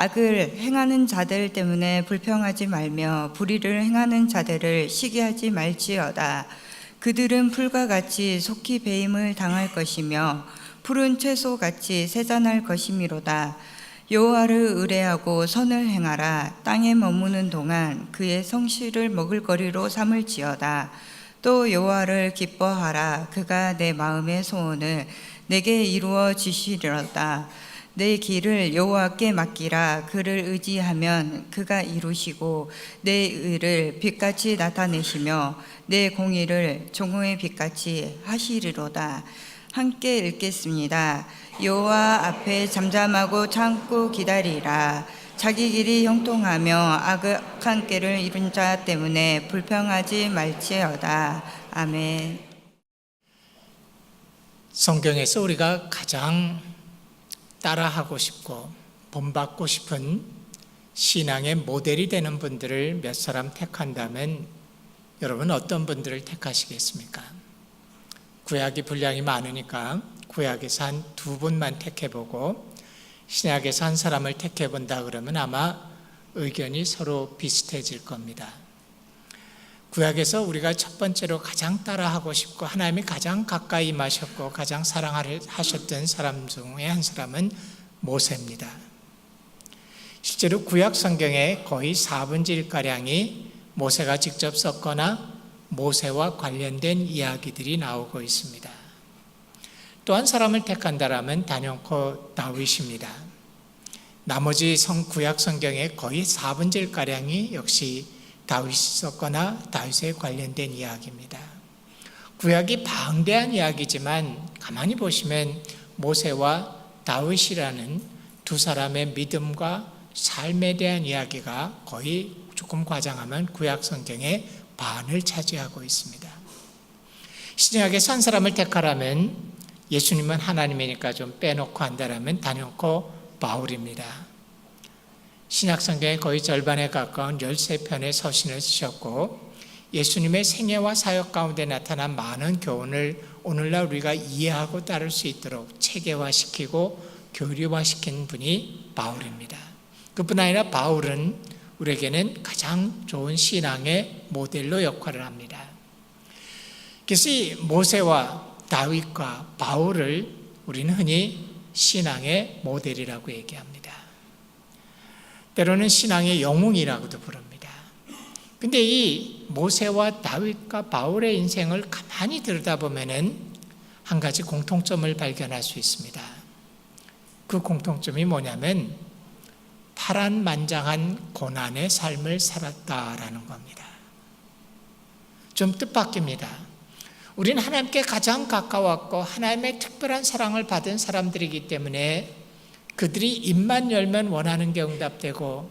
악을 행하는 자들 때문에 불평하지 말며 불의를 행하는 자들을 시기하지 말지어다. 그들은 풀과 같이 속히 배임을 당할 것이며 푸른 채소같이 세잔할 것이미로다. 여호와를 의뢰하고 선을 행하라. 땅에 머무는 동안 그의 성실을 먹을거리로 삼을지어다. 또 여호와를 기뻐하라. 그가 내 마음의 소원을 내게 이루어 주시리로다. 내 길을 여호와께 맡기라. 그를 의지하면 그가 이루시고 내 의를 빛같이 나타내시며 내 공의를 종의 빛같이 하시리로다. 함께 읽겠습니다. 여호와 앞에 잠잠하고 참고 기다리라. 자기 길이 형통하며 악한 꾀를 이룬 자 때문에 불평하지 말지어다. 아멘. 성경에서 우리가 가장 따라하고 싶고 본받고 싶은 신앙의 모델이 되는 분들을 몇 사람 택한다면 여러분 어떤 분들을 택하시겠습니까? 구약이 분량이 많으니까 구약에서 한 2분만 택해보고 신약에서 한 사람을 택해본다 그러면 아마 의견이 서로 비슷해질 겁니다. 구약에서 우리가 첫 번째로 가장 따라하고 싶고 하나님이 가장 가까이 임하셨고 가장 사랑하셨던 사람 중에 한 사람은 모세입니다. 실제로 구약 성경의 거의 4분의 1가량이 모세가 직접 썼거나 모세와 관련된 이야기들이 나오고 있습니다. 또 한 사람을 택한다라면 단연코 다윗입니다. 나머지 구약 성경의 거의 4분의 1가량이 역시 다윗이 썼거나 다윗에 관련된 이야기입니다. 구약이 방대한 이야기지만 가만히 보시면 모세와 다윗이라는 두 사람의 믿음과 삶에 대한 이야기가 거의 조금 과장하면 구약 성경의 반을 차지하고 있습니다. 신약에서 한 사람을 택하라면 예수님은 하나님이니까 좀 빼놓고 한다라면 단연코 바울입니다. 신약 성경의 거의 절반에 가까운 13편의 서신을 쓰셨고 예수님의 생애와 사역 가운데 나타난 많은 교훈을 오늘날 우리가 이해하고 따를 수 있도록 체계화시키고 교리화시킨 분이 바울입니다. 그뿐 아니라 바울은 우리에게는 가장 좋은 신앙의 모델로 역할을 합니다. 그래서 이 모세와 다윗과 바울을 우리는 흔히 신앙의 모델이라고 얘기합니다. 때로는 신앙의 영웅이라고도 부릅니다. 근데 이 모세와 다윗과 바울의 인생을 가만히 들여다보면은 한 가지 공통점을 발견할 수 있습니다. 그 공통점이 뭐냐면 파란만장한 고난의 삶을 살았다라는 겁니다. 좀 뜻밖입니다. 우리는 하나님께 가장 가까웠고 하나님의 특별한 사랑을 받은 사람들이기 때문에 그들이 입만 열면 원하는 게 응답되고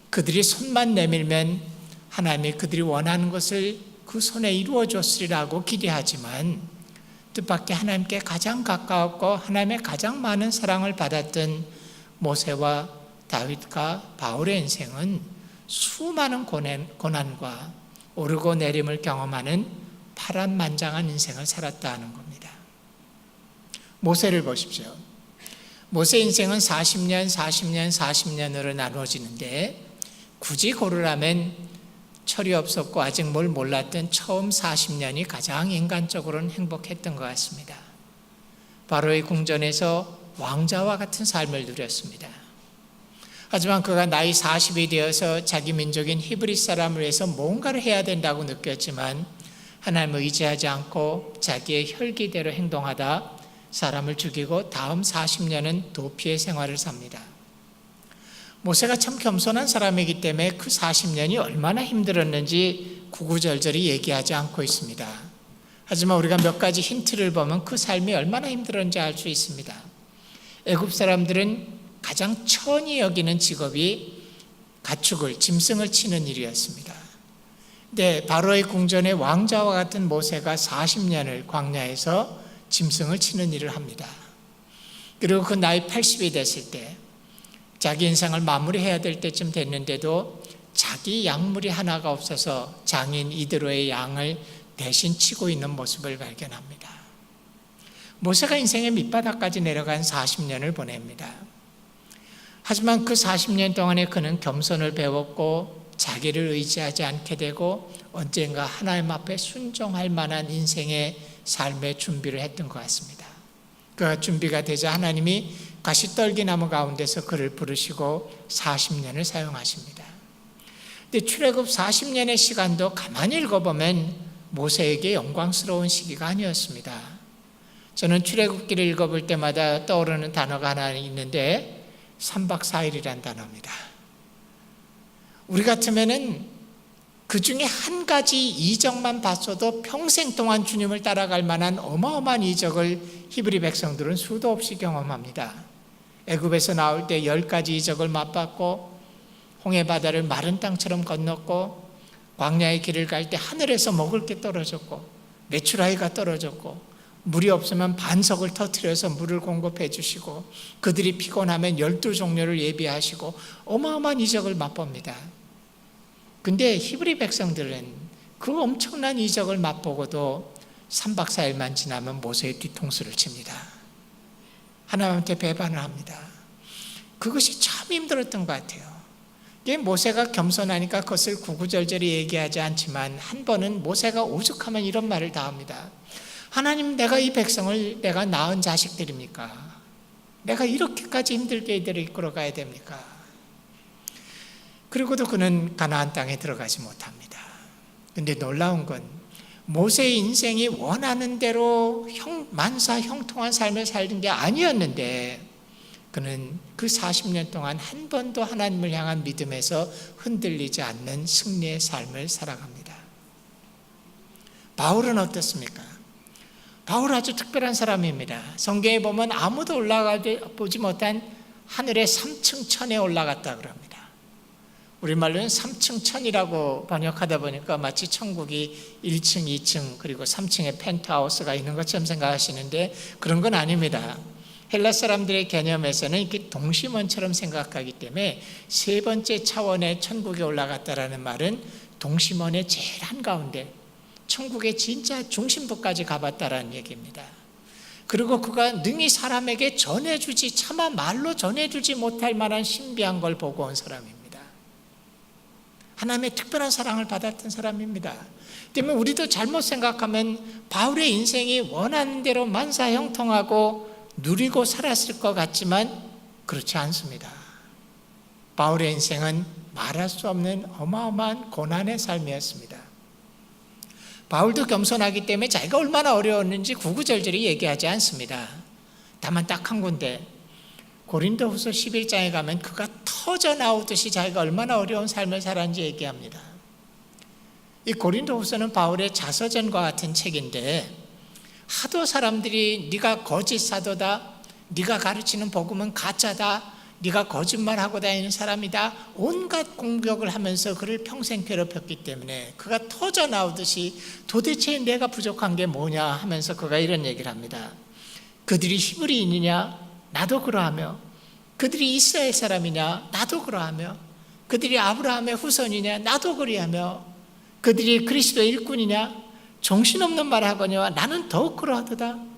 그들이 손만 내밀면 하나님이 그들이 원하는 것을 그 손에 이루어 줬으리라고 기대하지만 뜻밖의 하나님께 가장 가까웠고 하나님의 가장 많은 사랑을 받았던 모세와 다윗과 바울의 인생은 수많은 고난과 오르고 내림을 경험하는 파란만장한 인생을 살았다는 겁니다. 모세를 보십시오. 모세 인생은 40년으로 나누어지는데 굳이 고르라면 철이 없었고 아직 뭘 몰랐던 처음 40년이 가장 인간적으로는 행복했던 것 같습니다. 바로의 궁전에서 왕자와 같은 삶을 누렸습니다. 하지만 그가 나이 40이 되어서 자기 민족인 히브리 사람을 위해서 뭔가를 해야 된다고 느꼈지만 하나님을 의지하지 않고 자기의 혈기대로 행동하다 사람을 죽이고 다음 40년은 도피의 생활을 삽니다. 모세가 참 겸손한 사람이기 때문에 그 40년이 얼마나 힘들었는지 구구절절히 얘기하지 않고 있습니다. 하지만 우리가 몇 가지 힌트를 보면 그 삶이 얼마나 힘들었는지 알 수 있습니다. 애굽 사람들은 가장 천히 여기는 직업이 가축을, 짐승을 치는 일이었습니다. 근데 바로의 궁전의 왕자와 같은 모세가 40년을 광야에서 짐승을 치는 일을 합니다. 그리고 그 나이 80이 됐을 때 자기 인생을 마무리해야 될 때쯤 됐는데도 자기 약물이 하나가 없어서 장인 이드로의 양을 대신 치고 있는 모습을 발견합니다. 모세가 인생의 밑바닥까지 내려간 40년을 보냅니다. 하지만 그 40년 동안에 그는 겸손을 배웠고 자기를 의지하지 않게 되고 언젠가 하나님 앞에 순종할 만한 인생의 삶의 준비를 했던 것 같습니다. 그 준비가 되자 하나님이 가시떨기나무 가운데서 그를 부르시고 40년을 사용하십니다. 근데 출애굽 40년의 시간도 가만히 읽어보면 모세에게 영광스러운 시기가 아니었습니다. 저는 출애굽기를 읽어볼 때마다 떠오르는 단어가 하나 있는데 3박 4일이란 단어입니다. 우리 같으면은 그 중에 한 가지 이적만 봤어도 평생 동안 주님을 따라갈 만한 어마어마한 이적을 히브리 백성들은 수도 없이 경험합니다. 애굽에서 나올 때 10가지 이적을 맛봤고 홍해 바다를 마른 땅처럼 건넜고 광야의 길을 갈 때 하늘에서 먹을 게 떨어졌고 메추라기가 떨어졌고 물이 없으면 반석을 터뜨려서 물을 공급해 주시고 그들이 피곤하면 12종류를 예비하시고 어마어마한 이적을 맛봅니다. 근데 히브리 백성들은 그 엄청난 이적을 맛보고도 3박 4일만 지나면 모세의 뒤통수를 칩니다. 하나님한테 배반을 합니다. 그것이 참 힘들었던 것 같아요. 이게 모세가 겸손하니까 그것을 구구절절히 얘기하지 않지만 한 번은 모세가 오죽하면 이런 말을 다 합니다. 하나님, 내가 이 백성을 내가 낳은 자식들입니까? 내가 이렇게까지 힘들게 이들을 이끌어가야 됩니까? 그리고도 그는 가나안 땅에 들어가지 못합니다. 근데 놀라운 건 모세의 인생이 원하는 대로 만사 형통한 삶을 살던 게 아니었는데 그는 그 40년 동안 한 번도 하나님을 향한 믿음에서 흔들리지 않는 승리의 삶을 살아갑니다. 바울은 어떻습니까? 바울 아주 특별한 사람입니다. 성경에 보면 아무도 올라가 보지 못한 하늘의 3층 천에 올라갔다 그럽니다. 우리말로는 3층 천이라고 번역하다 보니까 마치 천국이 1층, 2층 그리고 3층에 펜트하우스가 있는 것처럼 생각하시는데 그런 건 아닙니다. 헬라 사람들의 개념에서는 이렇게 동심원처럼 생각하기 때문에 세 번째 차원의 천국에 올라갔다라는 말은 동심원의 제일 한가운데 천국의 진짜 중심부까지 가봤다라는 얘기입니다. 그리고 그가 능히 사람에게 전해주지 차마 말로 전해주지 못할 만한 신비한 걸 보고 온 사람입니다. 하나님의 특별한 사랑을 받았던 사람입니다. 때문에 우리도 잘못 생각하면 바울의 인생이 원하는 대로 만사형통하고 누리고 살았을 것 같지만 그렇지 않습니다. 바울의 인생은 말할 수 없는 어마어마한 고난의 삶이었습니다. 바울도 겸손하기 때문에 자기가 얼마나 어려웠는지 구구절절히 얘기하지 않습니다. 다만 딱 한 군데 고린도후서 11장에 가면 그가 터져 나오듯이 자기가 얼마나 어려운 삶을 살았는지 얘기합니다. 이 고린도후서는 바울의 자서전과 같은 책인데 하도 사람들이 네가 거짓 사도다, 네가 가르치는 복음은 가짜다, 네가 거짓말하고 다니는 사람이다 온갖 공격을 하면서 그를 평생 괴롭혔기 때문에 그가 터져 나오듯이 도대체 내가 부족한 게 뭐냐 하면서 그가 이런 얘기를 합니다. 그들이 히브리인이냐? 나도 그러하며 그들이 이스라엘 사람이냐? 나도 그러하며 그들이 아브라함의 후손이냐? 나도 그리하며 그들이 그리스도의 일꾼이냐? 정신없는 말을 하거니와 나는 더욱 그러하도다.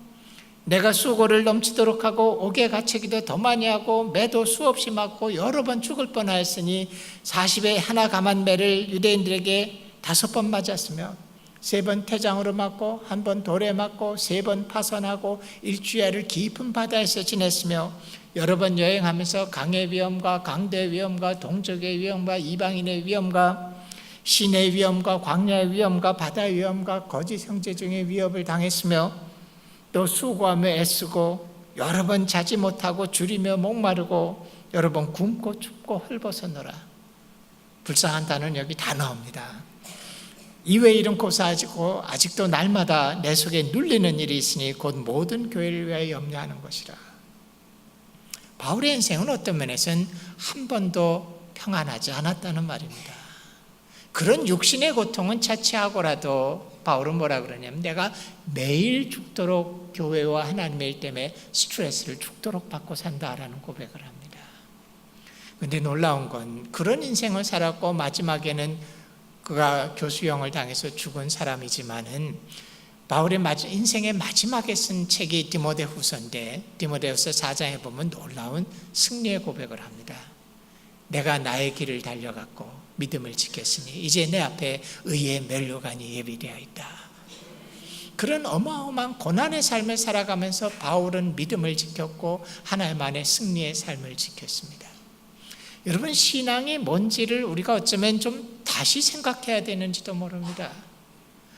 내가 수고를 넘치도록 하고 옥에 갇히기도 더 많이 하고 매도 수없이 맞고 여러 번 죽을 뻔하였으니 40에 하나 감한 매를 유대인들에게 5번 맞았으며 3번 태장으로 맞고 1번 돌에 맞고 3번 파선하고 일주일을 깊은 바다에서 지냈으며 여러 번 여행하면서 강의 위험과 강대의 위험과 동족의 위험과 이방인의 위험과 신의 위험과 광야의 위험과 바다의 위험과 거짓 형제 중의 위협을 당했으며 또 수고하며 애쓰고 여러 번 자지 못하고 줄이며 목마르고 여러 번 굶고 춥고 헐벗었노라. 불쌍한 단어는 여기 다 나옵니다. 이외에 이런 고사하고 아직도 날마다 내 속에 눌리는 일이 있으니 곧 모든 교회를 위하여 염려하는 것이라. 바울의 인생은 어떤 면에서는 한 번도 평안하지 않았다는 말입니다. 그런 육신의 고통은 차치하고라도 바울은 뭐라 그러냐면 내가 매일 죽도록 교회와 하나님의 일 때문에 스트레스를 죽도록 받고 산다라는 고백을 합니다. 그런데 놀라운 건 그런 인생을 살았고 마지막에는 그가 교수형을 당해서 죽은 사람이지만은 바울의 인생의 마지막에 쓴 책이 디모데후서인데 디모데후서 4장에 보면 놀라운 승리의 고백을 합니다. 내가 나의 길을 달려갔고 믿음을 지켰으니 이제 내 앞에 의의 면류관이 예비되어 있다. 그런 어마어마한 고난의 삶을 살아가면서 바울은 믿음을 지켰고 하나님 안에 승리의 삶을 지켰습니다. 여러분, 신앙이 뭔지를 우리가 어쩌면 좀 다시 생각해야 되는지도 모릅니다.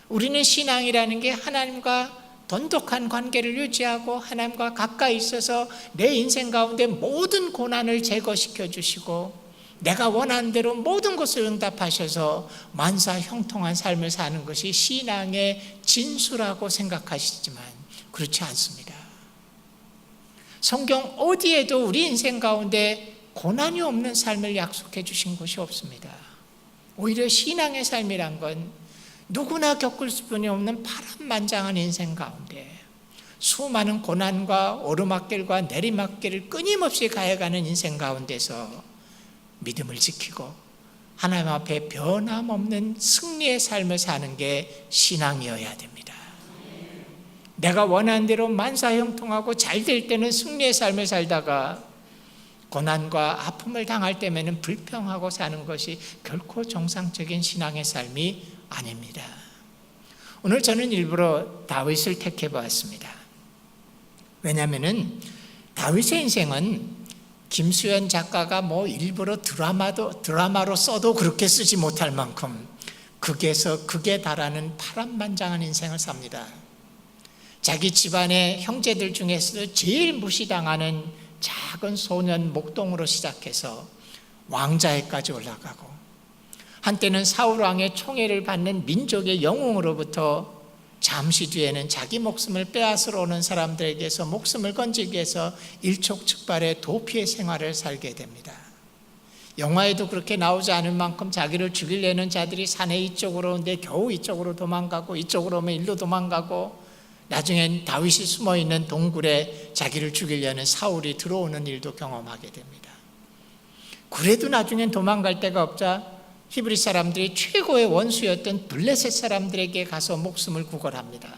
우리는 신앙이라는 게 하나님과 돈독한 관계를 유지하고 하나님과 가까이 있어서 내 인생 가운데 모든 고난을 제거시켜 주시고 내가 원하는 대로 모든 것을 응답하셔서 만사 형통한 삶을 사는 것이 신앙의 진수라고 생각하시지만 그렇지 않습니다. 성경 어디에도 우리 인생 가운데 고난이 없는 삶을 약속해 주신 것이 없습니다. 오히려 신앙의 삶이란 건 누구나 겪을 수뿐이 없는 파란만장한 인생 가운데 수많은 고난과 오르막길과 내리막길을 끊임없이 가해가는 인생 가운데서 믿음을 지키고 하나님 앞에 변함없는 승리의 삶을 사는 게 신앙이어야 됩니다. 내가 원하는 대로 만사형통하고 잘 될 때는 승리의 삶을 살다가 고난과 아픔을 당할 때에는 불평하고 사는 것이 결코 정상적인 신앙의 삶이 아닙니다. 오늘 저는 일부러 다윗을 택해 보았습니다. 왜냐하면 다윗의 인생은 김수현 작가가 일부러 드라마로 써도 그렇게 쓰지 못할 만큼 극에서 극에 달하는 파란만장한 인생을 삽니다. 자기 집안의 형제들 중에서도 제일 무시당하는 작은 소년 목동으로 시작해서 왕자에까지 올라가고 한때는 사울왕의 총애를 받는 민족의 영웅으로부터 잠시 뒤에는 자기 목숨을 빼앗으러 오는 사람들에게서 목숨을 건지기 위해서 일촉즉발의 도피의 생활을 살게 됩니다. 영화에도 그렇게 나오지 않을 만큼 자기를 죽이려는 자들이 산에 이쪽으로 오는데 겨우 이쪽으로 도망가고 이쪽으로 오면 일로 도망가고 나중엔 다윗이 숨어있는 동굴에 자기를 죽이려는 사울이 들어오는 일도 경험하게 됩니다. 그래도 나중엔 도망갈 데가 없자 히브리 사람들이 최고의 원수였던 블레셋 사람들에게 가서 목숨을 구걸합니다.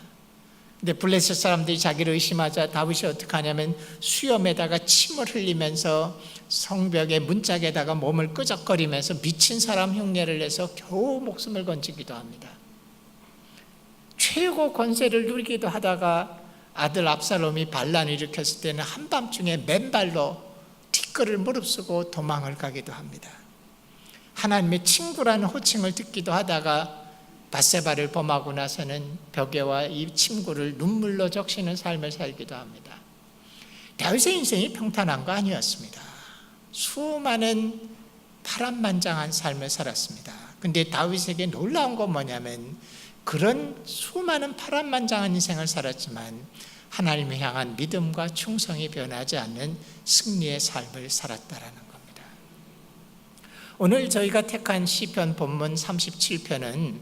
근데 블레셋 사람들이 자기를 의심하자 다윗이 어떻게 하냐면 수염에다가 침을 흘리면서 성벽의 문짝에다가 몸을 끄적거리면서 미친 사람 흉내를 내서 겨우 목숨을 건지기도 합니다. 최고 권세를 누리기도 하다가 아들 압살롬이 반란을 일으켰을 때는 한밤중에 맨발로 티끌을 무릅쓰고 도망을 가기도 합니다. 하나님의 친구라는 호칭을 듣기도 하다가 밧세바를 범하고 나서는 벽에와 이 친구를 눈물로 적시는 삶을 살기도 합니다. 다윗의 인생이 평탄한 거 아니었습니다. 수많은 파란만장한 삶을 살았습니다. 근데 다윗에게 놀라운 건 뭐냐면 그런 수많은 파란만장한 인생을 살았지만 하나님을 향한 믿음과 충성이 변하지 않는 승리의 삶을 살았다라는 겁니다. 오늘 저희가 택한 시편 본문 37편은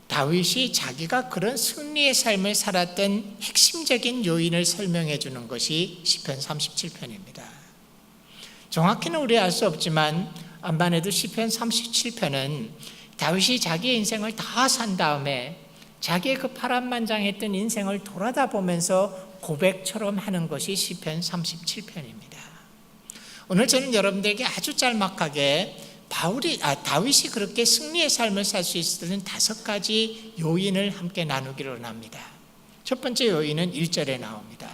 다윗이 자기가 그런 승리의 삶을 살았던 핵심적인 요인을 설명해 주는 것이 시편 37편입니다. 정확히는 우리 알 수 없지만 안반해도 시편 37편은 다윗이 자기의 인생을 다 산 다음에 자기의 그 파란만장했던 인생을 돌아다 보면서 고백처럼 하는 것이 시편 37편입니다. 오늘 저는 여러분들에게 아주 짤막하게 다윗이 그렇게 승리의 삶을 살 수 있었던 5가지 요인을 함께 나누기로 합니다. 첫 번째 요인은 1절에 나옵니다.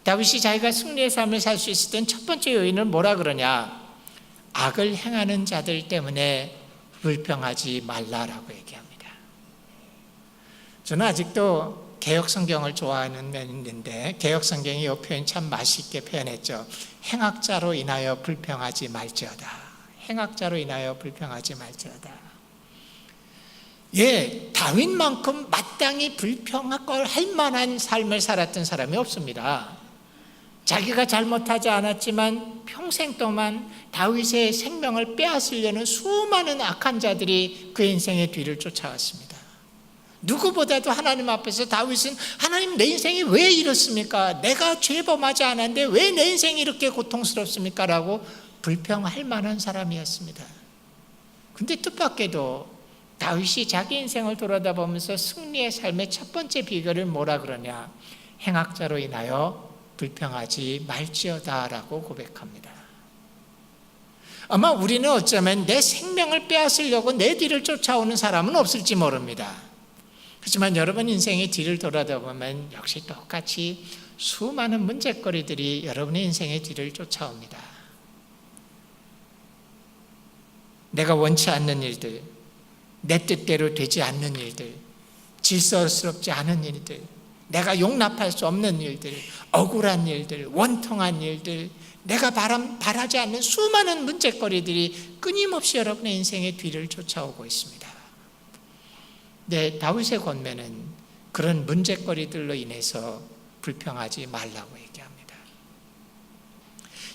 다윗이 자기가 승리의 삶을 살 수 있었던 첫 번째 요인은 뭐라 그러냐? 악을 행하는 자들 때문에 불평하지 말라라고 얘기합니다. 저는 아직도 개역성경을 좋아하는 면이 있는데 개역성경이 이 표현 참 맛있게 표현했죠. 행악자로 인하여 불평하지 말지어다. 행악자로 인하여 불평하지 말지어다. 다윗만큼 마땅히 불평할 만한 삶을 살았던 사람이 없습니다. 자기가 잘못하지 않았지만 평생 동안 다윗의 생명을 빼앗으려는 수많은 악한 자들이 그 인생의 뒤를 쫓아왔습니다. 누구보다도 하나님 앞에서 다윗은 하나님 내 인생이 왜 이렇습니까? 내가 죄범하지 않았는데 왜 내 인생이 이렇게 고통스럽습니까? 라고 불평할 만한 사람이었습니다. 근데 뜻밖에도 다윗이 자기 인생을 돌아다보면서 승리의 삶의 첫 번째 비결을 뭐라 그러냐? 행악자로 인하여 불평하지 말지어다라고 고백합니다. 아마 우리는 어쩌면 내 생명을 빼앗으려고 내 뒤를 쫓아오는 사람은 없을지 모릅니다. 하지만 여러분 인생의 뒤를 돌아다보면 역시 똑같이 수많은 문제거리들이 여러분의 인생의 뒤를 쫓아옵니다. 내가 원치 않는 일들, 내 뜻대로 되지 않는 일들, 질서스럽지 않은 일들, 내가 용납할 수 없는 일들, 억울한 일들, 원통한 일들, 내가 바라지 않는 수많은 문제거리들이 끊임없이 여러분의 인생의 뒤를 쫓아오고 있습니다. 네, 다윗의 권면은 그런 문제거리들로 인해서 불평하지 말라고 얘기합니다.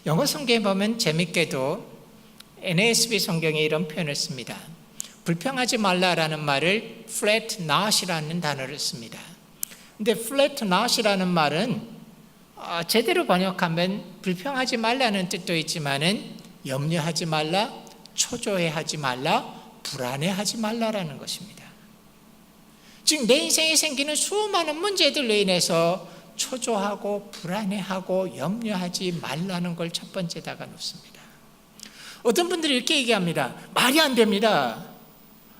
영어 성경에 보면 재밌게도 NASB 성경에 이런 표현을 씁니다. 불평하지 말라라는 말을 fret not이라는 단어를 씁니다. 근데 flet not이라는 말은 제대로 번역하면 불평하지 말라는 뜻도 있지만은 염려하지 말라, 초조해하지 말라, 불안해하지 말라라는 것입니다. 즉 내 인생에 생기는 수많은 문제들로 인해서 초조하고 불안해하고 염려하지 말라는 걸 첫 번째다가 놓습니다. 어떤 분들이 이렇게 얘기합니다. 말이 안 됩니다.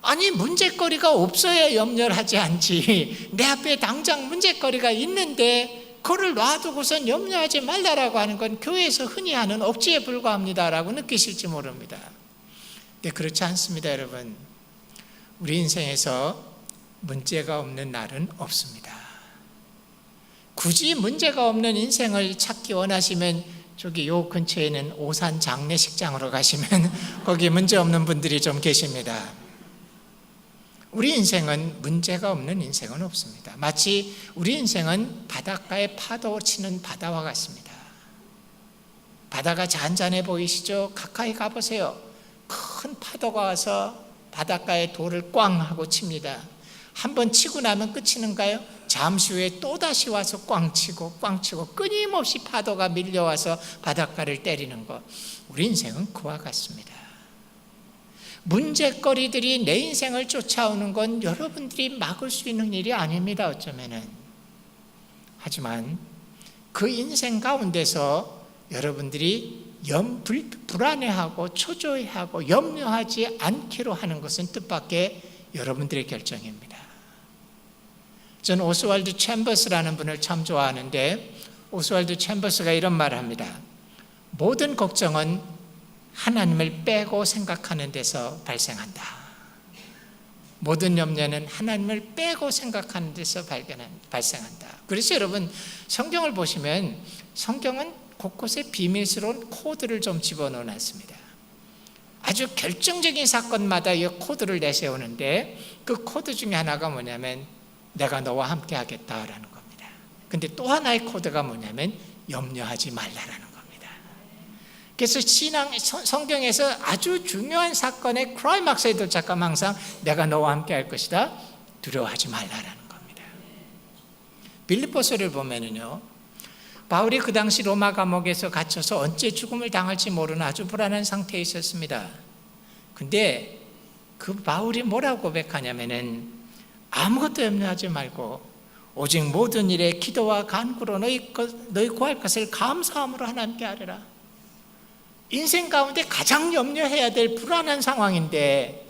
아니 문제거리가 없어야 염려를 하지 않지. 내 앞에 당장 문제거리가 있는데 그걸 놔두고선 염려하지 말라라고 하는 건 교회에서 흔히 하는 억지에 불과합니다라고 느끼실지 모릅니다. 근데 그렇지 않습니다, 여러분. 우리 인생에서 문제가 없는 날은 없습니다. 굳이 문제가 없는 인생을 찾기 원하시면 저기 요 근처에 있는 오산 장례식장으로 가시면 거기 문제 없는 분들이 좀 계십니다. 우리 인생은 문제가 없는 인생은 없습니다. 마치 우리 인생은 바닷가에 파도 치는 바다와 같습니다. 바다가 잔잔해 보이시죠? 가까이 가보세요. 큰 파도가 와서 바닷가에 돌을 꽝 하고 칩니다. 한번 치고 나면 끝이는가요? 잠시 후에 또다시 와서 꽝 치고 끊임없이 파도가 밀려와서 바닷가를 때리는 것. 우리 인생은 그와 같습니다. 문제거리들이 내 인생을 쫓아오는 건 여러분들이 막을 수 있는 일이 아닙니다, 어쩌면은. 하지만 그 인생 가운데서 여러분들이 불안해하고 초조해하고 염려하지 않기로 하는 것은 뜻밖의 여러분들의 결정입니다. 저는 오스왈드 챔버스라는 분을 참 좋아하는데 오스왈드 챔버스가 이런 말을 합니다. 모든 걱정은 하나님을 빼고 생각하는 데서 발생한다. 모든 염려는 하나님을 빼고 생각하는 데서 발생한다. 그래서 여러분 성경을 보시면 성경은 곳곳에 비밀스러운 코드를 좀 집어넣어놨습니다. 아주 결정적인 사건마다 이 코드를 내세우는데 그 코드 중에 하나가 뭐냐면 내가 너와 함께 하겠다라는 겁니다. 근데 또 하나의 코드가 뭐냐면 염려하지 말라라는 겁니다. 그래서 성경에서 아주 중요한 사건의 클라이막스에 도착하면 항상 내가 너와 함께 할 것이다. 두려워하지 말라라는 겁니다. 빌립보서를 보면은요. 바울이 그 당시 로마 감옥에서 갇혀서 언제 죽음을 당할지 모르는 아주 불안한 상태에 있었습니다. 근데 그 바울이 뭐라고 고백하냐면은 아무것도 염려하지 말고 오직 모든 일에 기도와 간구로 너희 구할 것을 감사함으로 하나님께 아뢰라. 인생 가운데 가장 염려해야 될 불안한 상황인데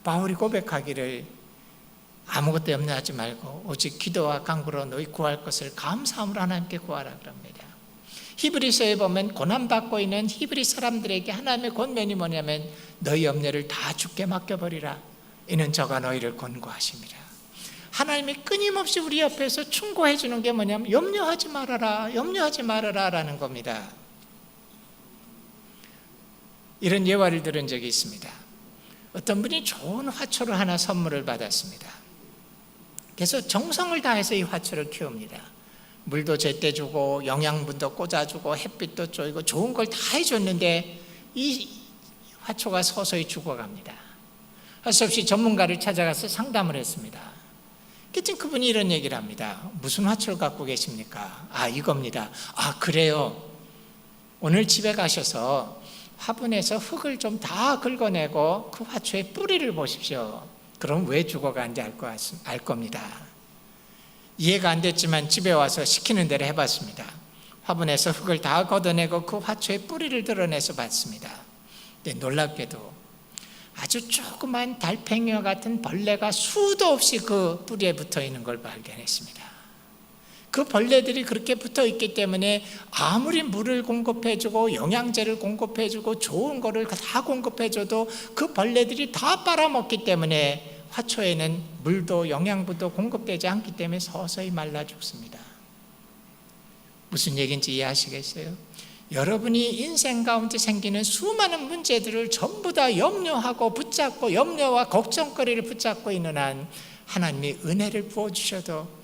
바울이 고백하기를 아무것도 염려하지 말고 오직 기도와 간구로 너희 구할 것을 감사함으로 하나님께 구하라 그럽니다. 히브리서에 보면 고난받고 있는 히브리 사람들에게 하나님의 권면이 뭐냐면 너희 염려를 다 주께 맡겨버리라. 이는 저가 너희를 권고하심이라. 하나님이 끊임없이 우리 옆에서 충고해 주는 게 뭐냐면 염려하지 말아라, 염려하지 말아라 라는 겁니다. 이런 예화를 들은 적이 있습니다. 어떤 분이 좋은 화초를 하나 선물을 받았습니다. 그래서 정성을 다해서 이 화초를 키웁니다. 물도 제때 주고 영양분도 꽂아주고 햇빛도 쬐고 좋은 걸 다 해줬는데 이 화초가 서서히 죽어갑니다. 할 수 없이 전문가를 찾아가서 상담을 했습니다. 그랬더니 그분이 이런 얘기를 합니다. 무슨 화초를 갖고 계십니까? 이겁니다. 그래요. 오늘 집에 가셔서 화분에서 흙을 좀 다 긁어내고 그 화초의 뿌리를 보십시오. 그럼 왜 죽어가는지 알 겁니다. 이해가 안 됐지만 집에 와서 시키는 대로 해봤습니다. 화분에서 흙을 다 걷어내고 그 화초에 뿌리를 드러내서 봤습니다. 근데 놀랍게도 아주 조그만 달팽이와 같은 벌레가 수도 없이 그 뿌리에 붙어 있는 걸 발견했습니다. 그 벌레들이 그렇게 붙어 있기 때문에 아무리 물을 공급해주고 영양제를 공급해주고 좋은 거를 다 공급해줘도 그 벌레들이 다 빨아먹기 때문에 화초에는 물도 영양분도 공급되지 않기 때문에 서서히 말라 죽습니다. 무슨 얘기인지 이해하시겠어요? 여러분이 인생 가운데 생기는 수많은 문제들을 전부 다 염려하고 붙잡고 염려와 걱정거리를 붙잡고 있는 한 하나님이 은혜를 부어주셔도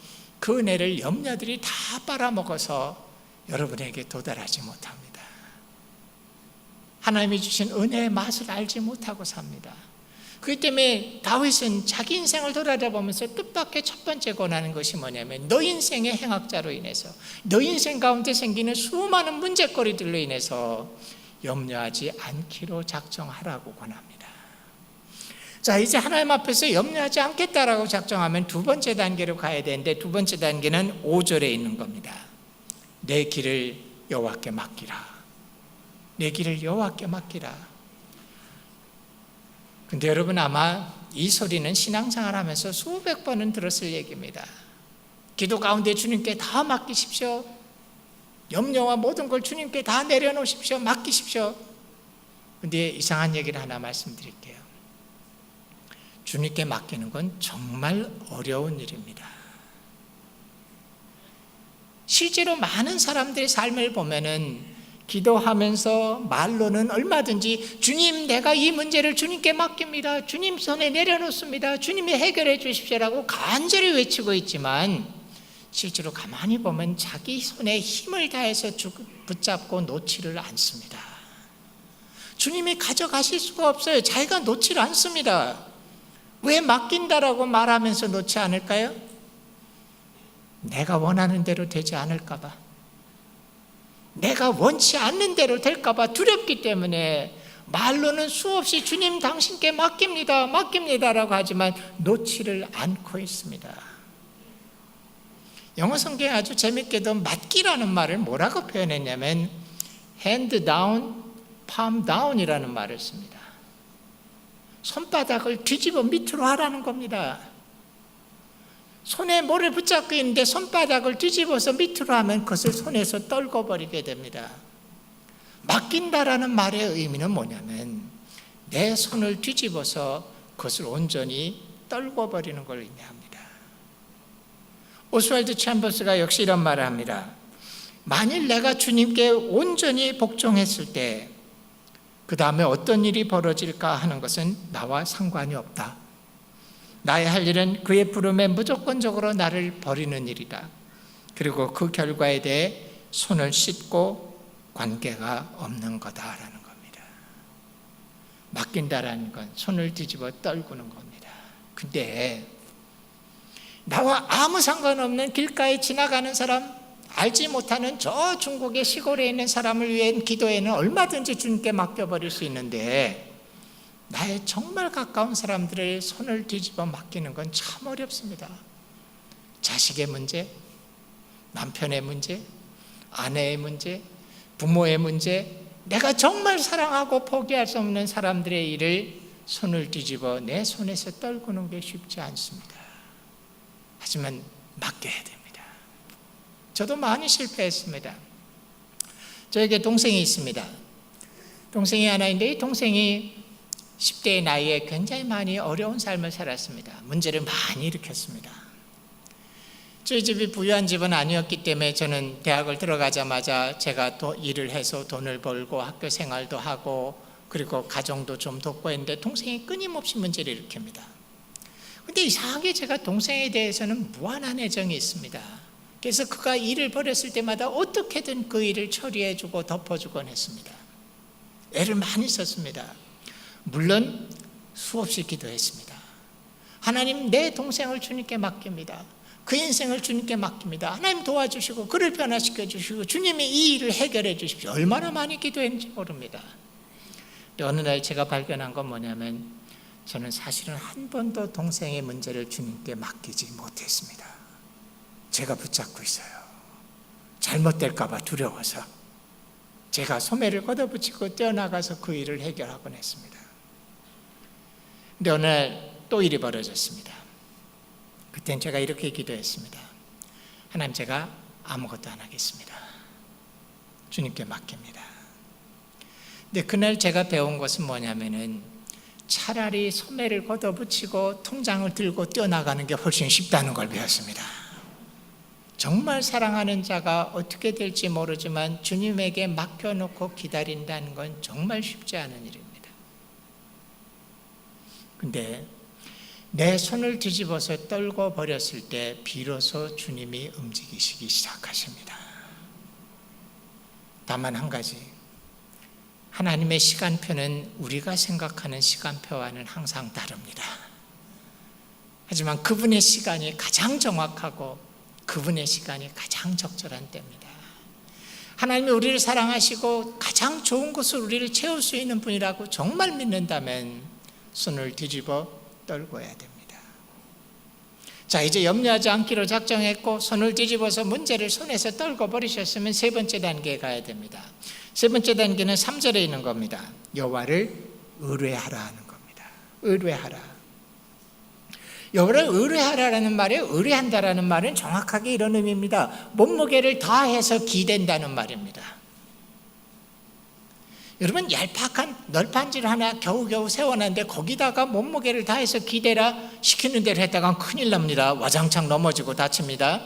그 은혜를 염려들이 다 빨아먹어서 여러분에게 도달하지 못합니다. 하나님이 주신 은혜의 맛을 알지 못하고 삽니다. 그렇기 때문에 다윗은 자기 인생을 돌아다보면서 뜻밖의 첫 번째 권하는 것이 뭐냐면 너 인생의 행악자로 인해서 너 인생 가운데 생기는 수많은 문제거리들로 인해서 염려하지 않기로 작정하라고 권합니다. 자, 이제 하나님 앞에서 염려하지 않겠다라고 작정하면 두 번째 단계로 가야 되는데 두 번째 단계는 5절에 있는 겁니다. 내 길을 여호와께 맡기라. 내 길을 여호와께 맡기라. 근데 여러분 아마 이 소리는 신앙생활 하면서 수백 번은 들었을 얘기입니다. 기도 가운데 주님께 다 맡기십시오. 염려와 모든 걸 주님께 다 내려놓으십시오. 맡기십시오. 근데 이상한 얘기를 하나 말씀드릴게요. 주님께 맡기는 건 정말 어려운 일입니다. 실제로 많은 사람들의 삶을 보면은 기도하면서 말로는 얼마든지 주님 내가 이 문제를 주님께 맡깁니다. 주님 손에 내려놓습니다. 주님이 해결해 주십시오라고 간절히 외치고 있지만 실제로 가만히 보면 자기 손에 힘을 다해서 붙잡고 놓지를 않습니다. 주님이 가져가실 수가 없어요. 자기가 놓지를 않습니다. 왜 맡긴다라고 말하면서 놓지 않을까요? 내가 원하는 대로 되지 않을까 봐, 내가 원치 않는 대로 될까 봐 두렵기 때문에 말로는 수없이 주님 당신께 맡깁니다 맡깁니다라고 하지만 놓지를 않고 있습니다. 영어 성경에 아주 재밌게도 맡기라는 말을 뭐라고 표현했냐면 hand down, palm down이라는 말을 씁니다. 손바닥을 뒤집어 밑으로 하라는 겁니다. 손에 뭐를 붙잡고 있는데 손바닥을 뒤집어서 밑으로 하면 그것을 손에서 떨궈버리게 됩니다. 맡긴다라는 말의 의미는 뭐냐면 내 손을 뒤집어서 그것을 온전히 떨궈버리는 걸 의미합니다. 오스왈드 챔버스가 역시 이런 말을 합니다. 만일 내가 주님께 온전히 복종했을 때 그 다음에 어떤 일이 벌어질까 하는 것은 나와 상관이 없다. 나의 할 일은 그의 부름에 무조건적으로 나를 버리는 일이다. 그리고 그 결과에 대해 손을 씻고 관계가 없는 거다라는 겁니다. 맡긴다라는 건 손을 뒤집어 떨구는 겁니다. 근데 나와 아무 상관없는 길가에 지나가는 사람, 알지 못하는 저 중국의 시골에 있는 사람을 위한 기도에는 얼마든지 주님께 맡겨버릴 수 있는데 나의 정말 가까운 사람들의 손을 뒤집어 맡기는 건 참 어렵습니다. 자식의 문제, 남편의 문제, 아내의 문제, 부모의 문제, 내가 정말 사랑하고 포기할 수 없는 사람들의 일을 손을 뒤집어 내 손에서 떨구는 게 쉽지 않습니다. 하지만 맡겨야 됩니다. 저도 많이 실패했습니다. 저에게 동생이 있습니다. 동생이 하나 있는데 이 동생이 10대의 나이에 굉장히 많이 어려운 삶을 살았습니다. 문제를 많이 일으켰습니다. 저희 집이 부유한 집은 아니었기 때문에 저는 대학을 들어가자마자 제가 또 일을 해서 돈을 벌고 학교 생활도 하고 그리고 가정도 좀 돕고 했는데 동생이 끊임없이 문제를 일으킵니다. 그런데 이상하게 제가 동생에 대해서는 무한한 애정이 있습니다. 그래서 그가 일을 벌였을 때마다 어떻게든 그 일을 처리해주고 덮어주곤 했습니다. 애를 많이 썼습니다. 물론 수없이 기도했습니다. 하나님 내 동생을 주님께 맡깁니다. 그 인생을 주님께 맡깁니다. 하나님 도와주시고 그를 변화시켜 주시고 주님이 이 일을 해결해 주십시오. 얼마나 많이 기도했는지 모릅니다. 어느 날 제가 발견한 건 뭐냐면 저는 사실은 한 번도 동생의 문제를 주님께 맡기지 못했습니다. 제가 붙잡고 있어요. 잘못될까 봐 두려워서 제가 소매를 걷어붙이고 뛰어나가서 그 일을 해결하곤 했습니다. 근데 어느 날 또 일이 벌어졌습니다. 그땐 제가 이렇게 기도했습니다. 하나님, 제가 아무것도 안 하겠습니다. 주님께 맡깁니다. 근데 그날 제가 배운 것은 뭐냐면은 차라리 소매를 걷어붙이고 통장을 들고 뛰어나가는 게 훨씬 쉽다는 걸 배웠습니다. 정말 사랑하는 자가 어떻게 될지 모르지만 주님에게 맡겨놓고 기다린다는 건 정말 쉽지 않은 일입니다. 근데 내 손을 뒤집어서 떨궈 버렸을 때 비로소 주님이 움직이시기 시작하십니다. 다만 한 가지, 하나님의 시간표는 우리가 생각하는 시간표와는 항상 다릅니다. 하지만 그분의 시간이 가장 정확하고 그분의 시간이 가장 적절한 때입니다. 하나님이 우리를 사랑하시고 가장 좋은 것으로 우리를 채울 수 있는 분이라고 정말 믿는다면 손을 뒤집어 떨궈야 됩니다. 자, 이제 염려하지 않기로 작정했고 손을 뒤집어서 문제를 손에서 떨궈 버리셨으면 세 번째 단계에 가야 됩니다. 세 번째 단계는 3절에 있는 겁니다. 여호와를 의뢰하라 하는 겁니다. 의뢰하라. 여호와를 의뢰하라라는 말에 의뢰한다라는 말은 정확하게 이런 의미입니다. 몸무게를 다해서 기댄다는 말입니다. 여러분, 얄팍한 널판지를 하나 겨우겨우 세워놨는데 거기다가 몸무게를 다해서 기대라 시키는 대로 했다가 큰일 납니다. 와장창 넘어지고 다칩니다.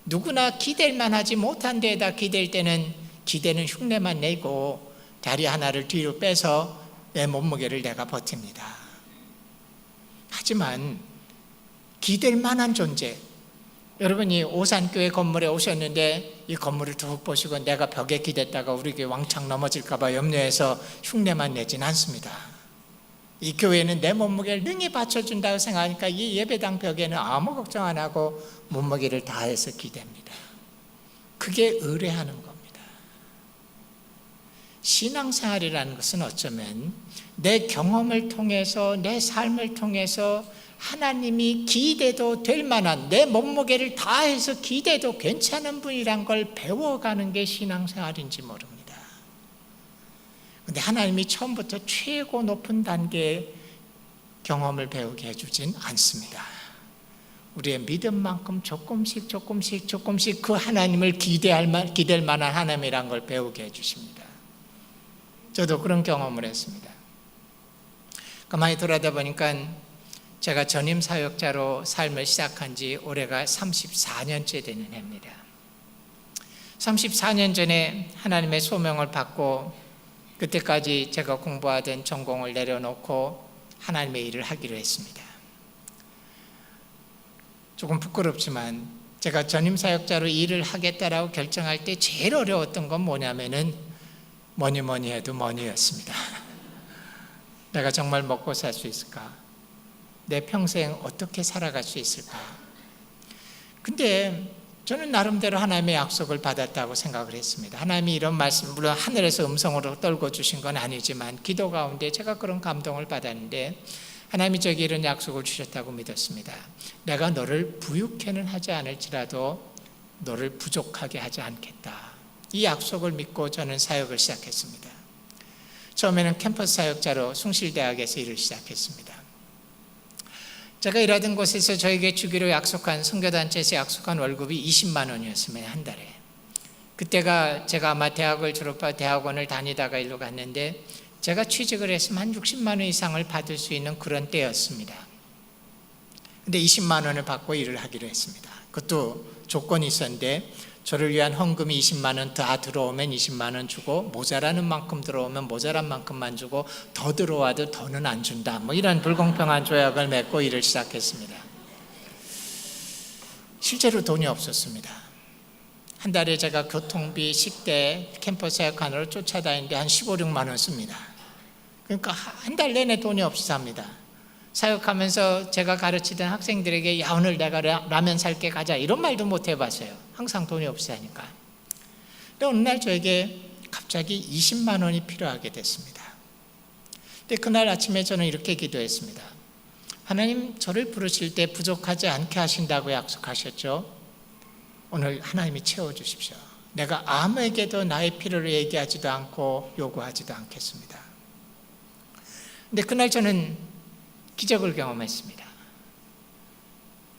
누구나 기댈 만하지 못한 데에다 기댈 때는 기대는 흉내만 내고 다리 하나를 뒤로 빼서 내 몸무게를 내가 버팁니다. 하지만 기댈 만한 존재, 여러분이 오산교회 건물에 오셨는데 이 건물을 툭 보시고 내가 벽에 기댔다가 우리 교회 왕창 넘어질까 봐 염려해서 흉내만 내진 않습니다. 이 교회는 내 몸무게를 능히 받쳐준다고 생각하니까 이 예배당 벽에는 아무 걱정 안 하고 몸무게를 다해서 기댑니다. 그게 의뢰하는 겁니다. 신앙생활이라는 것은 어쩌면 내 경험을 통해서 내 삶을 통해서 하나님이 기대도 될 만한 내 몸무게를 다해서 기대도 괜찮은 분이란 걸 배워가는 게 신앙생활인지 모릅니다. 그런데 하나님이 처음부터 최고 높은 단계의 경험을 배우게 해주진 않습니다. 우리의 믿음만큼 조금씩 그 하나님을 기댈 만한 하나님이란 걸 배우게 해주십니다. 저도 그런 경험을 했습니다. 가만히 돌아다 보니까 제가 전임 사역자로 삶을 시작한 지 올해가 34년째 되는 해입니다. 34년 전에 하나님의 소명을 받고 그때까지 제가 공부하던 전공을 내려놓고 하나님의 일을 하기로 했습니다. 조금 부끄럽지만 제가 전임 사역자로 일을 하겠다라고 결정할 때 제일 어려웠던 건 뭐냐면은 뭐니 해도 머니였습니다. 내가 정말 먹고 살 수 있을까? 내 평생 어떻게 살아갈 수 있을까? 근데 저는 나름대로 하나님의 약속을 받았다고 생각을 했습니다. 하나님이 이런 말씀, 물론 하늘에서 음성으로 떨궈 주신 건 아니지만 기도 가운데 제가 그런 감동을 받았는데 하나님이 저에게 이런 약속을 주셨다고 믿었습니다. 내가 너를 부유케는 하지 않을지라도 너를 부족하게 하지 않겠다. 이 약속을 믿고 저는 사역을 시작했습니다. 처음에는 캠퍼스 사역자로 숭실대학에서 일을 시작했습니다. 제가 일하던 곳에서 저에게 주기로 약속한 선교단체에서 약속한 월급이 20만 원이었습니다. 한 달에. 그때가 제가 아마 대학을 졸업하고 대학원을 다니다가 일로 갔는데 제가 취직을 했으면 한 60만 원 이상을 받을 수 있는 그런 때였습니다. 근데 20만 원을 받고 일을 하기로 했습니다. 그것도 조건이 있었는데 저를 위한 헌금이 20만 원 다 들어오면 20만 원 주고 모자라는 만큼 들어오면 모자란 만큼만 주고 더 들어와도 더는 안 준다. 뭐 이런 불공평한 조약을 맺고 일을 시작했습니다. 실제로 돈이 없었습니다. 한 달에 제가 교통비, 식대, 캠퍼스 사역하느라 쫓아다니는데 한 15, 16만 원 씁니다. 그러니까 한 달 내내 돈이 없이 삽니다. 사역하면서 제가 가르치던 학생들에게 야 오늘 내가 라면 살게 가자 이런 말도 못 해봤어요. 항상 돈이 없으니까. 근데 어느 날 저에게 갑자기 20만 원이 필요하게 됐습니다. 근데 그날 아침에 저는 이렇게 기도했습니다. 하나님, 저를 부르실 때 부족하지 않게 하신다고 약속하셨죠? 오늘 하나님이 채워주십시오. 내가 아무에게도 나의 필요를 얘기하지도 않고 요구하지도 않겠습니다. 근데 그날 저는 기적을 경험했습니다.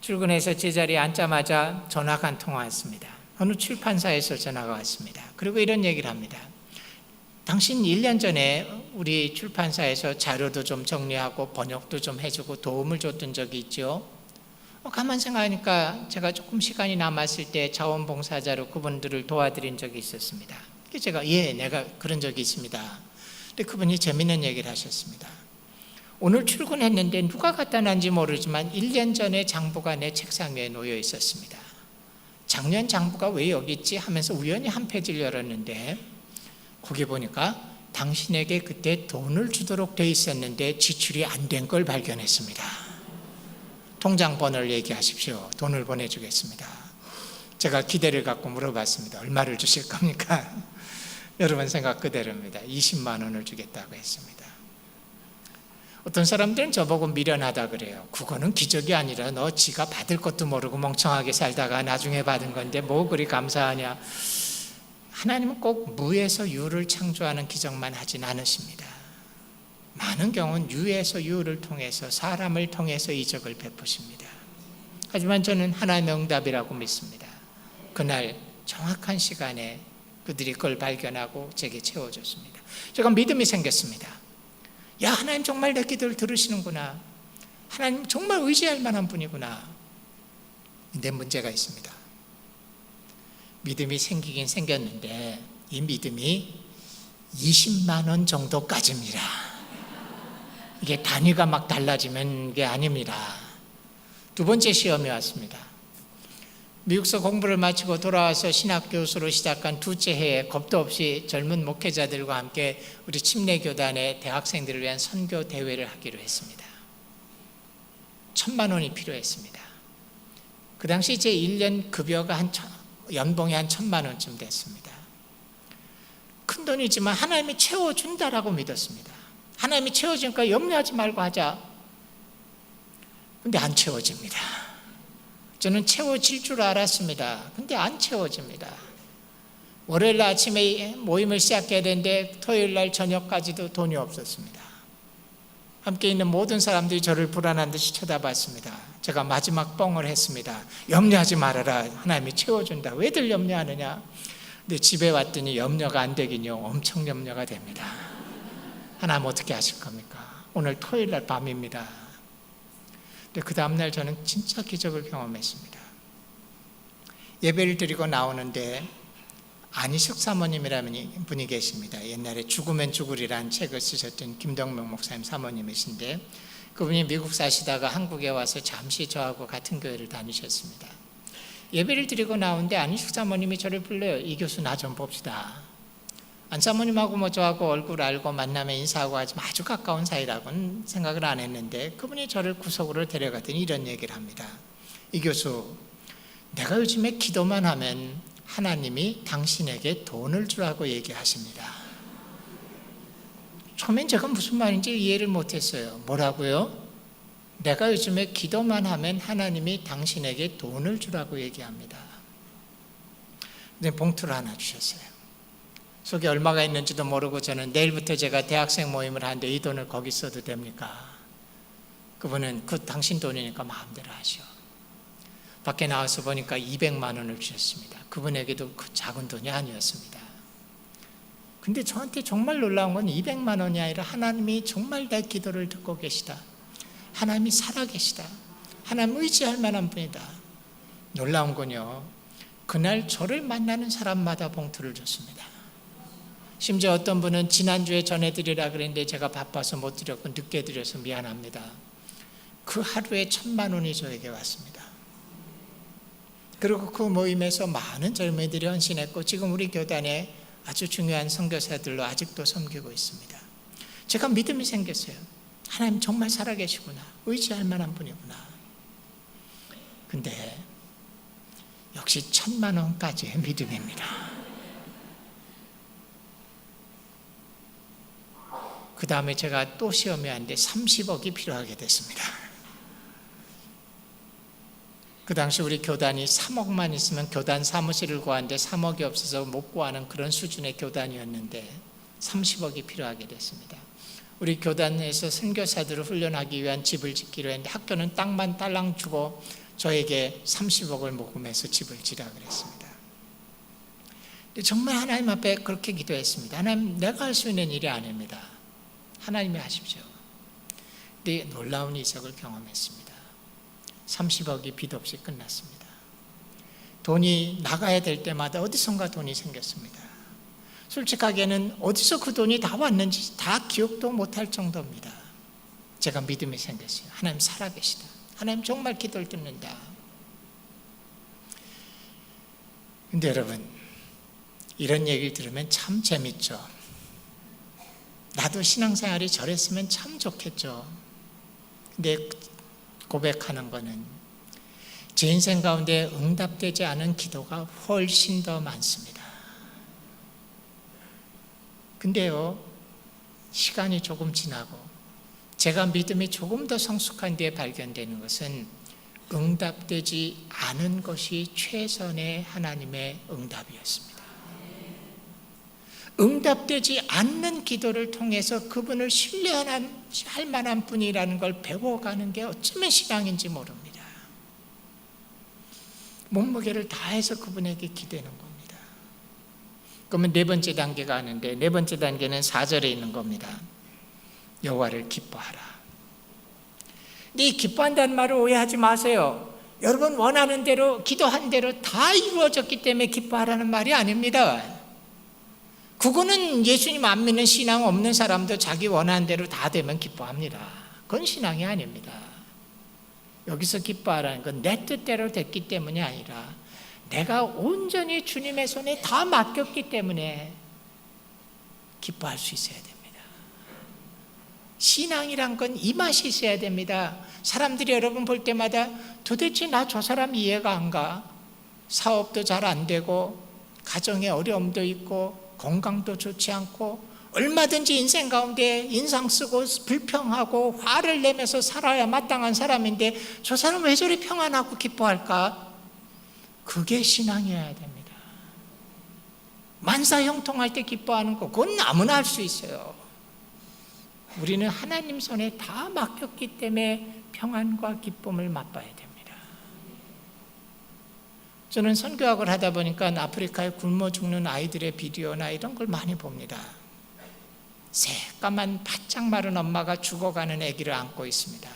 출근해서 제자리에 앉자마자 전화가 한 통 왔습니다. 어느 출판사에서 전화가 왔습니다. 그리고 이런 얘기를 합니다. 당신 1년 전에 우리 출판사에서 자료도 좀 정리하고 번역도 좀 해주고 도움을 줬던 적이 있죠. 가만 생각하니까 제가 조금 시간이 남았을 때 자원봉사자로 그분들을 도와드린 적이 있었습니다. 제가 내가 그런 적이 있습니다. 근데 그분이 재밌는 얘기를 하셨습니다. 오늘 출근했는데 누가 갖다 놨는지 모르지만 1년 전에 장부가 내 책상 위에 놓여 있었습니다. 작년 장부가 왜 여기 있지 하면서 우연히 한 페이지를 열었는데 거기 보니까 당신에게 그때 돈을 주도록 돼 있었는데 지출이 안 된 걸 발견했습니다. 통장 번호를 얘기하십시오. 돈을 보내주겠습니다. 제가 기대를 갖고 물어봤습니다. 얼마를 주실 겁니까? 여러분 생각 그대로입니다. 20만 원을 주겠다고 했습니다. 어떤 사람들은 저보고 미련하다 그래요. 그거는 기적이 아니라 너 지가 받을 것도 모르고 멍청하게 살다가 나중에 받은 건데 뭐 그리 감사하냐. 하나님은 꼭 무에서 유를 창조하는 기적만 하진 않으십니다. 많은 경우는 유에서 유를 통해서 사람을 통해서 이적을 베푸십니다. 하지만 저는 하나님의 응답이라고 믿습니다. 그날 정확한 시간에 그들이 그걸 발견하고 제게 채워줬습니다. 제가 믿음이 생겼습니다. 야, 하나님 정말 내 기도를 들으시는구나. 하나님 정말 의지할 만한 분이구나. 근데 문제가 있습니다. 믿음이 생기긴 생겼는데 이 믿음이 20만 원 정도까지입니다. 이게 단위가 막 달라지면 이게 아닙니다. 두 번째 시험이 왔습니다. 미국서 공부를 마치고 돌아와서 신학교수로 시작한 둘째 해에 겁도 없이 젊은 목회자들과 함께 우리 침례교단의 대학생들을 위한 선교 대회를 하기로 했습니다. 1,000만 원이 필요했습니다. 그 당시 제 1년 급여가 연봉이 한 1,000만 원쯤 됐습니다. 큰 돈이지만 하나님이 채워준다라고 믿었습니다. 하나님이 채워주니까 염려하지 말고 하자. 근데 안 채워집니다. 저는 채워질 줄 알았습니다. 근데 안 채워집니다. 월요일 날 아침에 모임을 시작해야 되는데 토요일 날 저녁까지도 돈이 없었습니다. 함께 있는 모든 사람들이 저를 불안한 듯이 쳐다봤습니다. 제가 마지막 뻥을 했습니다. 염려하지 말아라. 하나님이 채워준다. 왜들 염려하느냐? 근데 집에 왔더니 염려가 안 되긴요. 엄청 염려가 됩니다. 하나님 어떻게 하실 겁니까? 오늘 토요일 날 밤입니다. 근데 그 다음날 저는 진짜 기적을 경험했습니다. 예배를 드리고 나오는데 안희숙 사모님이라는 분이 계십니다. 옛날에 죽으면 죽으리란 책을 쓰셨던 김덕명 목사님 사모님이신데 그분이 미국 사시다가 한국에 와서 잠시 저하고 같은 교회를 다니셨습니다. 예배를 드리고 나오는데 안희숙 사모님이 저를 불러요. 이 교수 나 좀 봅시다. 안 사모님하고 뭐 저하고 얼굴 알고 만나면 인사하고 하지만 아주 가까운 사이라고는 생각을 안 했는데 그분이 저를 구석으로 데려가더니 이런 얘기를 합니다. 이 교수, 내가 요즘에 기도만 하면 하나님이 당신에게 돈을 주라고 얘기하십니다. 처음엔 제가 무슨 말인지 이해를 못했어요. 뭐라고요? 내가 요즘에 기도만 하면 하나님이 당신에게 돈을 주라고 얘기합니다. 근데 봉투를 하나 주셨어요. 속에 얼마가 있는지도 모르고 저는 내일부터 제가 대학생 모임을 하는데 이 돈을 거기 써도 됩니까? 그분은 그 당신 돈이니까 마음대로 하시오. 밖에 나와서 보니까 200만 원을 주셨습니다. 그분에게도 그 작은 돈이 아니었습니다. 근데 저한테 정말 놀라운 건 200만 원이 아니라 하나님이 정말 내 기도를 듣고 계시다. 하나님이 살아계시다. 하나님 의지할 만한 분이다. 놀라운 건요, 그날 저를 만나는 사람마다 봉투를 줬습니다. 심지어 어떤 분은 지난주에 전해드리라 그랬는데 제가 바빠서 못 드렸고 늦게 드려서 미안합니다. 그 하루에 1,000만 원이 저에게 왔습니다. 그리고 그 모임에서 많은 젊은이들이 헌신했고 지금 우리 교단에 아주 중요한 선교사들로 아직도 섬기고 있습니다. 제가 믿음이 생겼어요. 하나님 정말 살아계시구나. 의지할 만한 분이구나. 근데 역시 1,000만 원까지의 믿음입니다. 그 다음에 제가 또 시험에 왔는데 30억이 필요하게 됐습니다. 그 당시 우리 교단이 3억만 있으면 교단 사무실을 구하는데 3억이 없어서 못 구하는 그런 수준의 교단이었는데 30억이 필요하게 됐습니다. 우리 교단에서 선교사들을 훈련하기 위한 집을 짓기로 했는데 학교는 땅만 딸랑 주고 저에게 30억을 모금해서 집을 지라 그랬습니다. 근데 정말 하나님 앞에 그렇게 기도했습니다. 하나님, 내가 할 수 있는 일이 아닙니다. 하나님이 하십시오. 근데 놀라운 이적을 경험했습니다. 30억이 빚 없이 끝났습니다. 돈이 나가야 될 때마다 어디선가 돈이 생겼습니다. 솔직하게는 어디서 그 돈이 다 왔는지 다 기억도 못할 정도입니다. 제가 믿음이 생겼어요. 하나님 살아계시다. 하나님 정말 기도를 듣는다. 근데 여러분, 이런 얘기를 들으면 참 재밌죠. 나도 신앙생활이 저랬으면 참 좋겠죠. 근데 고백하는 거는 제 인생 가운데 응답되지 않은 기도가 훨씬 더 많습니다. 근데요, 시간이 조금 지나고 제가 믿음이 조금 더 성숙한 뒤에 발견되는 것은 응답되지 않은 것이 최선의 하나님의 응답이었습니다. 응답되지 않는 기도를 통해서 그분을 신뢰할 만한 분이라는 걸 배워가는 게 어쩌면 신앙인지 모릅니다. 몸무게를 다해서 그분에게 기대는 겁니다. 그러면 네 번째 단계가 하는데, 네 번째 단계는 4절에 있는 겁니다. 여호와를 기뻐하라. 근데 이 기뻐한다는 말을 오해하지 마세요. 여러분 원하는 대로, 기도한 대로 다 이루어졌기 때문에 기뻐하라는 말이 아닙니다. 그거는 예수님 안 믿는 신앙 없는 사람도 자기 원하는 대로 다 되면 기뻐합니다. 그건 신앙이 아닙니다. 여기서 기뻐하라는 건 내 뜻대로 됐기 때문이 아니라 내가 온전히 주님의 손에 다 맡겼기 때문에 기뻐할 수 있어야 됩니다. 신앙이란 건 이 맛이 있어야 됩니다. 사람들이 여러분 볼 때마다 도대체 나 저 사람 이해가 안 가. 사업도 잘 안 되고 가정에 어려움도 있고 건강도 좋지 않고 얼마든지 인생 가운데 인상 쓰고 불평하고 화를 내면서 살아야 마땅한 사람인데 저 사람 왜 저리 평안하고 기뻐할까? 그게 신앙이어야 됩니다. 만사형통할 때 기뻐하는 거, 그건 아무나 할 수 있어요. 우리는 하나님 손에 다 맡겼기 때문에 평안과 기쁨을 맛봐야 됩니다. 저는 선교학을 하다 보니까 아프리카에 굶어 죽는 아이들의 비디오나 이런 걸 많이 봅니다. 새까만 바짝 마른 엄마가 죽어가는 아기를 안고 있습니다.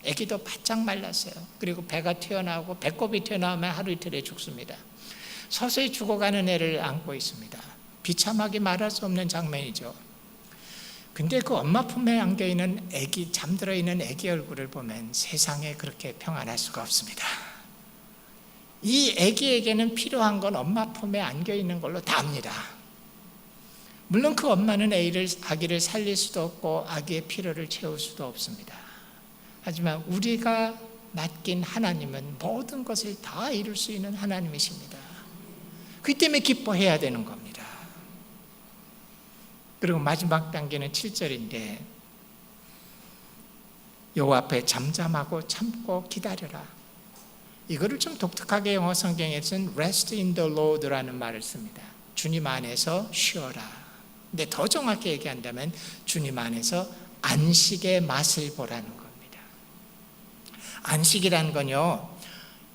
아기도 바짝 말랐어요. 그리고 배가 튀어나오고 배꼽이 튀어나오면 하루 이틀에 죽습니다. 서서히 죽어가는 애를 안고 있습니다. 비참하게 말할 수 없는 장면이죠. 근데 그 엄마 품에 안겨있는 아기, 잠들어 있는 아기 얼굴을 보면 세상에 그렇게 평안할 수가 없습니다. 이 아기에게는 필요한 건 엄마 품에 안겨있는 걸로 다 압니다. 물론 그 엄마는 아기를 살릴 수도 없고 아기의 필요를 채울 수도 없습니다. 하지만 우리가 맡긴 하나님은 모든 것을 다 이룰 수 있는 하나님이십니다. 그 때문에 기뻐해야 되는 겁니다. 그리고 마지막 단계는 7절인데 여호와 앞에 잠잠하고 참고 기다려라. 이거를 좀 독특하게 영어 성경에서는 rest in the Lord라는 말을 씁니다. 주님 안에서 쉬어라. 근데 더 정확히 얘기한다면 주님 안에서 안식의 맛을 보라는 겁니다. 안식이라는 건요,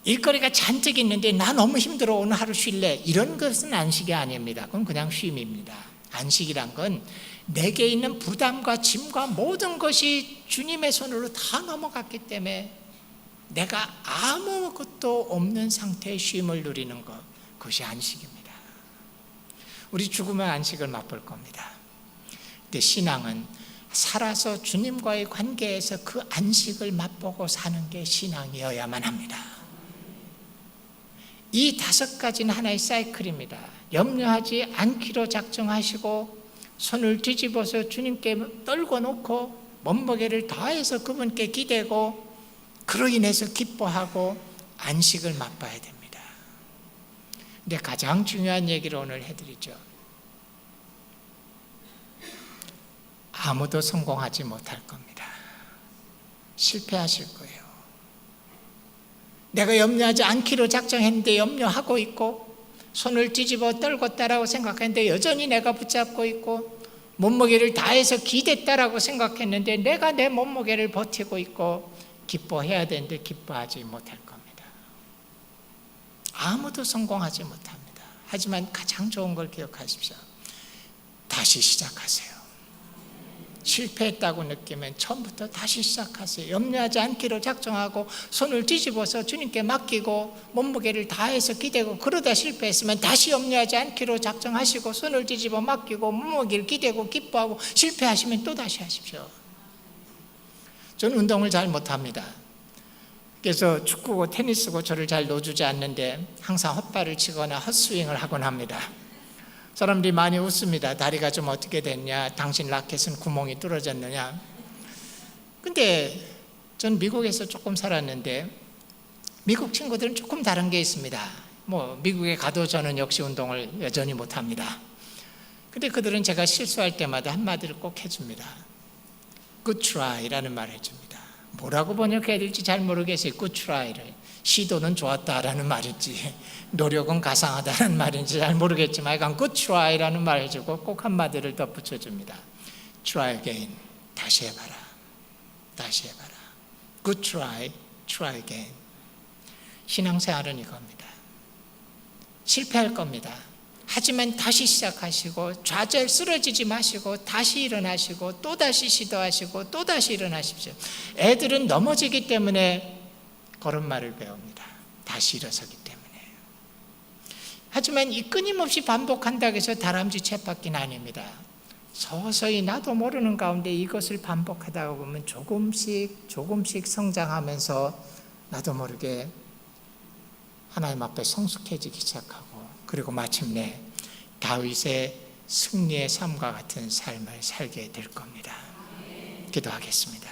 일거리가 잔뜩 있는데 나 너무 힘들어 오늘 하루 쉴래, 이런 것은 안식이 아닙니다. 그건 그냥 쉼입니다. 안식이란 건 내게 있는 부담과 짐과 모든 것이 주님의 손으로 다 넘어갔기 때문에 내가 아무것도 없는 상태의 쉼을 누리는 것, 그것이 안식입니다. 우리 죽으면 안식을 맛볼 겁니다. 근데 신앙은 살아서 주님과의 관계에서 그 안식을 맛보고 사는 게 신앙이어야만 합니다. 이 5가지는 하나의 사이클입니다. 염려하지 않기로 작정하시고 손을 뒤집어서 주님께 떨궈 놓고 몸무게를 다해서 그분께 기대고 그로 인해서 기뻐하고 안식을 맛봐야 됩니다. 근데 가장 중요한 얘기를 오늘 해드리죠. 아무도 성공하지 못할 겁니다. 실패하실 거예요. 내가 염려하지 않기로 작정했는데 염려하고 있고, 손을 뒤집어 떨궜다라고 생각했는데 여전히 내가 붙잡고 있고, 몸무게를 다해서 기댔다라고 생각했는데 내가 내 몸무게를 버티고 있고, 기뻐해야 되는데 기뻐하지 못할 겁니다. 아무도 성공하지 못합니다. 하지만 가장 좋은 걸 기억하십시오. 다시 시작하세요. 실패했다고 느끼면 처음부터 다시 시작하세요. 염려하지 않기로 작정하고 손을 뒤집어서 주님께 맡기고 몸무게를 다해서 기대고, 그러다 실패했으면 다시 염려하지 않기로 작정하시고 손을 뒤집어 맡기고 몸무게를 기대고 기뻐하고, 실패하시면 또 다시 하십시오. 저는 운동을 잘 못합니다. 그래서 축구고 테니스고 저를 잘 놓아주지 않는데 항상 헛발을 치거나 헛스윙을 하곤 합니다. 사람들이 많이 웃습니다. 다리가 좀 어떻게 됐냐, 당신 라켓은 구멍이 뚫어졌느냐. 근데 전 미국에서 조금 살았는데 미국 친구들은 조금 다른 게 있습니다. 미국에 가도 저는 역시 운동을 여전히 못합니다. 근데 그들은 제가 실수할 때마다 한마디를 꼭 해줍니다. Good try라는 말을 해줍니다. 뭐라고 번역해야 될지 잘 모르겠어요. Good try를. 시도는 좋았다라는 말인지 노력은 가상하다는 말인지 잘 모르겠지만 약간 good try라는 말을 해주고 꼭 한마디를 덧붙여줍니다. Try again. 다시 해봐라. 다시 해봐라. Good try, try again. 신앙생활은 이겁니다. 실패할 겁니다. 하지만 다시 시작하시고 좌절 쓰러지지 마시고 다시 일어나시고 또다시 시도하시고 또다시 일어나십시오. 애들은 넘어지기 때문에 걸음마를 배웁니다. 다시 일어서기 때문에. 하지만 이 끊임없이 반복한다고 해서 다람쥐 쳇바퀴는 아닙니다. 서서히 나도 모르는 가운데 이것을 반복하다 보면 조금씩 성장하면서 나도 모르게 하나님 앞에 성숙해지기 시작하고, 그리고 마침내 다윗의 승리의 삶과 같은 삶을 살게 될 겁니다. 기도하겠습니다.